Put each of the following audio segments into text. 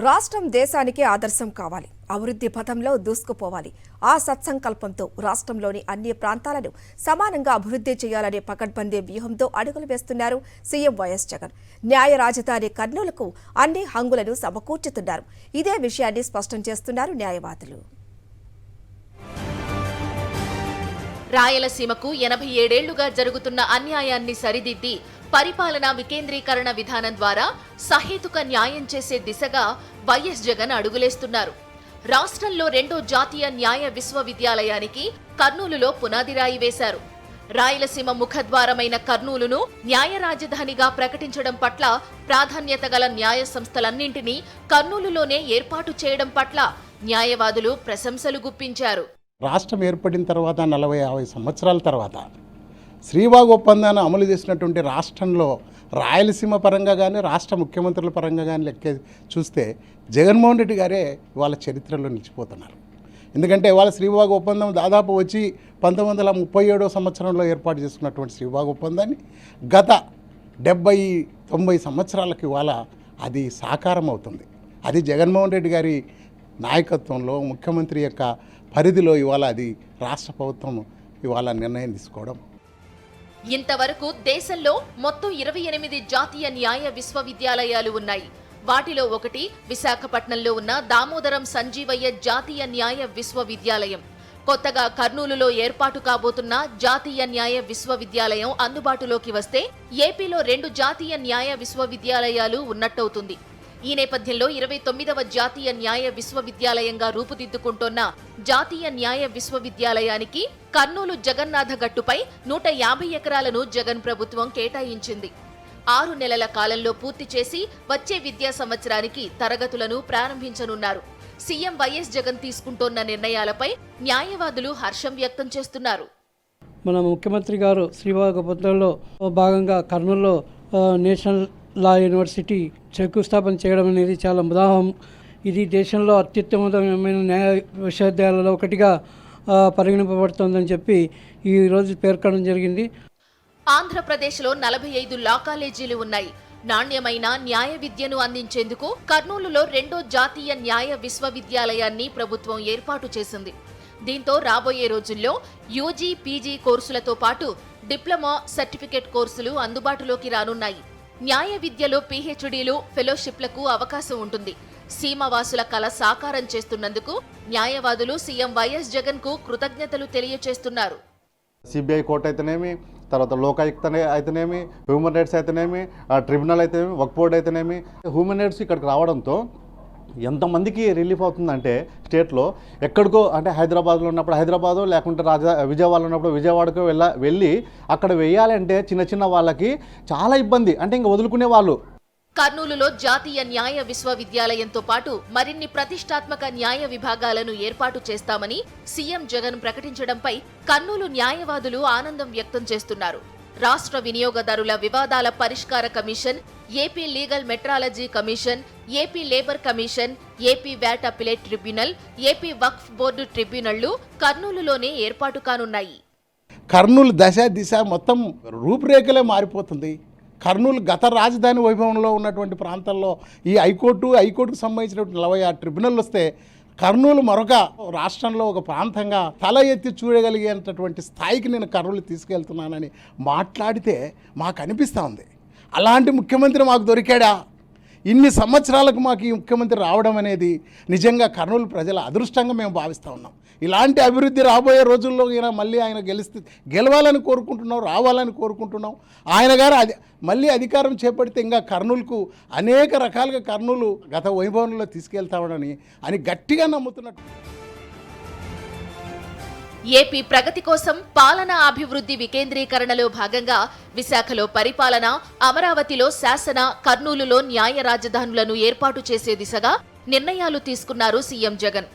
రాష్ట్రం దేశానికి ఆదర్శం కావాలి. అభివృద్ధి పథంలో దూసుకుపోవాలి. ఆ సత్సంకల్పంతో రాష్ట్రంలోని అన్ని ప్రాంతాలను సమానంగా అభివృద్ధి చేయాలనే పకడ్బందీ వ్యూహంతో అడుగులు వేస్తున్నారు సీఎం వైఎస్ జగన్. న్యాయ రాజధాని కర్నూలుకు అన్ని హంగులను సమకూర్చుతున్నారు. ఇదే విషయాన్ని స్పష్టం చేస్తున్నారు న్యాయవాదులు. రాయలసీమకు 87 ఏళ్లుగా జరుగుతున్న అన్యాయాన్ని సరిదిద్ది పరిపాలనా వికేంద్రీకరణ విధానం ద్వారా సహేతుక న్యాయం చేసే దిశగా వైఎస్ జగన్ అడుగులేస్తున్నారు. రాష్ట్రంలో రెండో జాతీయ న్యాయ విశ్వవిద్యాలయానికి కర్నూలులో పునాదిరాయి వేశారు. రాయలసీమ ముఖద్వారమైన కర్నూలును న్యాయ రాజధానిగా ప్రకటించడం పట్ల ప్రాధాన్యత గల న్యాయ సంస్థలన్నింటినీ కర్నూలులోనే ఏర్పాటు చేయడం పట్ల న్యాయవాదులు ప్రశంసలు గుప్పించారు. రాష్ట్రం ఏర్పడిన తర్వాత 40-50 సంవత్సరాల తర్వాత శ్రీబాగ్ ఒప్పందాన్ని అమలు చేసినటువంటి రాష్ట్రంలో రాయలసీమ పరంగా కానీ రాష్ట్ర ముఖ్యమంత్రుల పరంగా కానీ లెక్క చూస్తే జగన్మోహన్ రెడ్డి గారే ఇవాళ చరిత్రలో నిలిచిపోతున్నారు. ఎందుకంటే ఇవాళ శ్రీబాగ్ ఒప్పందం దాదాపు వచ్చి 1937 సంవత్సరంలో ఏర్పాటు చేసుకున్నటువంటి శ్రీబాగ్ ఒప్పందాన్ని గత 70-90 సంవత్సరాలకు ఇవాళ అది సాకారం అవుతుంది. అది జగన్మోహన్ రెడ్డి గారి నాయకత్వంలో ముఖ్యమంత్రి యొక్క పరిధిలో ఇవాళ అది రాష్ట్ర ప్రభుత్వం ఇవాళ నిర్ణయం తీసుకోవడం. ఇంతవరకు దేశంలో మొత్తం 28 జాతీయ న్యాయ విశ్వవిద్యాలయాలు ఉన్నాయి. వాటిలో ఒకటి విశాఖపట్నంలో ఉన్న దామోదరం సంజీవయ్య జాతీయ న్యాయ విశ్వవిద్యాలయం. కొత్తగా కర్నూలులో ఏర్పాటు కాబోతున్న జాతీయ న్యాయ విశ్వవిద్యాలయం అందుబాటులోకి వస్తే ఏపీలో 2 జాతీయ న్యాయ విశ్వవిద్యాలయాలు ఉన్నట్టవుతుంది. ఈ నేపథ్యంలో 29వ జాతీయ న్యాయ విశ్వవిద్యాలయంగా రూపుదిద్దుకుంటోన్న జాతీయ న్యాయ విశ్వవిద్యాలయానికి కర్నూలు జగన్నాథ గట్టుపై 150 ఎకరాలను జగన్ ప్రభుత్వం కేటాయించింది. 6 నెలల కాలంలో పూర్తి చేసి వచ్చే విద్యా సంవత్సరానికి తరగతులను ప్రారంభించనున్నారు. సీఎం వైఎస్ జగన్ తీసుకుంటోన్న నిర్ణయాలపై న్యాయవాదులు హర్షం వ్యక్తం చేస్తున్నారు. మన ముఖ్యమంత్రి గారు శ్రీబాగ్ ఒప్పందంలో భాగంగా కర్నూలులో నేషనల్ లా యూనివర్సిటీ శంకుస్థాపన చేయడం అనేది చాలా ఉదాహరణ. ఇది దేశంలో అత్యుత్తమమైన న్యాయ విశ్వవిద్యాలయాలలో ఒకటిగా పరిగణింపబడుతోందని చెప్పి ఈరోజు పేర్కొనడం జరిగింది. ఆంధ్రప్రదేశ్లో 45 లా కాలేజీలు ఉన్నాయి. నాణ్యమైన న్యాయ విద్యను అందించేందుకు కర్నూలులో రెండో జాతీయ న్యాయ విశ్వవిద్యాలయాన్ని ప్రభుత్వం ఏర్పాటు చేసింది. దీంతో రాబోయే రోజుల్లో యూజీ, పీజీ కోర్సులతో పాటు డిప్లొమా, సర్టిఫికేట్ కోర్సులు అందుబాటులోకి రానున్నాయి. న్యాయ విద్యలో పీహెచ్డీలు, ఫెలోషిప్లకు అవకాశం ఉంటుంది. సీమవాసుల కల సాకారం చేస్తున్నందుకు న్యాయవాదులు సీఎం వైఎస్ జగన్ కు కృతజ్ఞతలు తెలియజేస్తున్నారు. సిబిఐ కోర్టు అయితేనేమి, తర్వాత లోకాయుక్త అయితేనేమి, హ్యూమన్ రైట్స్ అయితేనేమి, ట్రిబ్యునల్ అయితేనేమి, వక్ఫ్ బోర్డ్ అయితేనేమి, హ్యూమన్ రైట్స్ ఇక్కడికి రావడంతో ఎంతమందికి రిలీఫ్ అవుతుందంటే స్టేట్లో ఎక్కడికో అంటే హైదరాబాద్లో ఉన్నప్పుడు హైదరాబాదు, లేకుంటే విజయవాడలో ఉన్నప్పుడు విజయవాడకు వెళ్ళి అక్కడ వేయాలంటే చిన్న వాళ్ళకి చాలా ఇబ్బంది, అంటే ఇంకా వదులుకునే వాళ్ళు. కర్నూలులో జాతీయ న్యాయ విశ్వవిద్యాలయంతో పాటు మరిన్ని ప్రతిష్టాత్మక న్యాయ విభాగాలను ఏర్పాటు చేస్తామని సీఎం జగన్ ప్రకటించడంపై కర్నూలు న్యాయవాదులు ఆనందం వ్యక్తం చేస్తున్నారు. రాష్ట్ర వినియోగదారుల వివాదాల పరిష్కార commission, AP legal metrology commission, AP labour commission, AP VAT appellate tribunal, AP Waqf board ట్రిబ్యునళ్లు కర్నూలులోనే ఏర్పాటు కానున్నాయి. కర్నూలు దశ దిశ మొత్తం రూపురేఖలే మారిపోతుంది. కర్నూలు గత రాజధాని వైభవంలో ఉన్నటువంటి ప్రాంతాల్లో ఈ హైకోర్టుకు సంబంధించినటువంటి 46 ట్రిబ్యునల్ వస్తే కర్నూలు మరొక రాష్ట్రంలో ఒక ప్రాంతంగా తల ఎత్తి చూడగలిగేటటువంటి స్థాయికి నేను కర్నూలు తీసుకెళ్తున్నానని మాట్లాడితే మాకు అనిపిస్తూ ఉంది. అలాంటి ముఖ్యమంత్రి మాకు దొరికాడా? ఇన్ని సంవత్సరాలకు మాకు ఈ ముఖ్యమంత్రి రావడం అనేది నిజంగా కర్నూలు ప్రజల అదృష్టంగా మేము భావిస్తూ ఉన్నాం. ఇలాంటి అభివృద్ధి రాబోయే రోజుల్లో మళ్ళీ ఆయన గెలవాలని కోరుకుంటున్నాం, రావాలని కోరుకుంటున్నాం. ఆయన గారు మళ్ళీ అధికారం చేపడితే ఇంకా కర్నూలుకు అనేక రకాలుగా కర్నూలు గత వైభవంలో తీసుకెళ్తామని గట్టిగా నమ్ముతున్నట్టు. ఏపీ ప్రగతి కోసం పాలనా అభివృద్ధి వికేంద్రీకరణలో భాగంగా విశాఖలో పరిపాలన, అమరావతిలో శాసన, కర్నూలులో న్యాయ రాజధానులను ఏర్పాటు చేసే దిశగా నిర్ణయాలు తీసుకున్నారు సీఎం జగన్.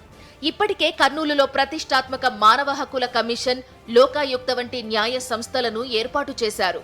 ఇప్పటికే కర్నూలులో ప్రతిష్టాత్మక మానవ హక్కుల కమిషన్, లోకాయుక్త వంటి న్యాయ సంస్థలను ఏర్పాటు చేశారు.